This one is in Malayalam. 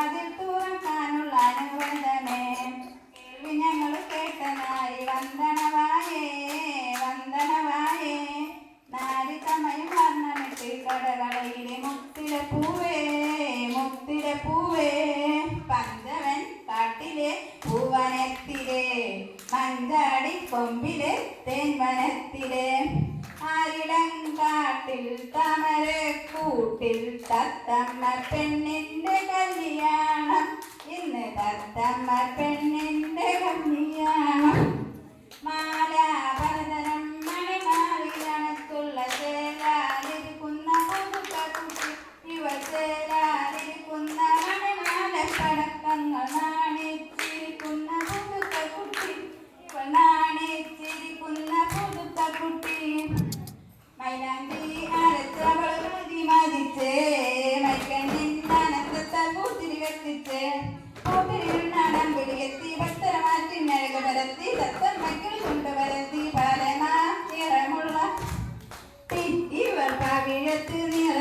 വാതിൽ തുറക്കാനുള്ള അനുവാദമേ. കേൾവി ഞങ്ങൾ കേട്ടനായി വന്ദനവായേ വന്ദനവായേ. നാരി തമയും വർണ്ണമിട്ട് കടകടയിലെ മുത്തിലെ പൂവേ മുത്തിലെ പൂവേ. പഞ്ചവൻ കാട്ടിലെ പൂവനത്തിലെ മഞ്ചാടി കൊമ്പിലെ തേൻവനത്തിലെ ആരിടങ്കാട്ടിൽ താമരക്കൂട്ടിൽ തത്തമ്മ പെണ്ണിന്റെ കല്യാണം. ഇന്ന് തത്തമ്മ പെണ്ണിന്റെ കല്യാണം. മാലാഭരതനം മണിമാറിയണത്തുള്ള ചേലാലിരിക്കുന്ന പുതുക്കുട്ടി. ഇവൾ ചേലാലിരിക്കുന്ന മണിമാല പടക്കങ്ങൾ നാണിച്ചിരിക്കുന്ന പുതുക്കുട്ടി. ഇവൾ നാണിച്ചിരിക്കുന്ന പുതുക്കുട്ടി. മൈലാഞ്ചി അരച്ചവൾ മതി മതിച്ചേ മൈക്കണ്ണിന്നനത്താൽ പൂത്തിരി കത്തിച്ച് പൂത്തിരിയുണ്ണാടം പിടിയെത്തി ഭക്തര മാറ്റി നഴക പരത്തി തത്തമ്മയ്ക്കൾ കൊണ്ട് പരത്തി പരമാ നിറമുള്ള ഇവൾ പവിഴത്ത് നിറ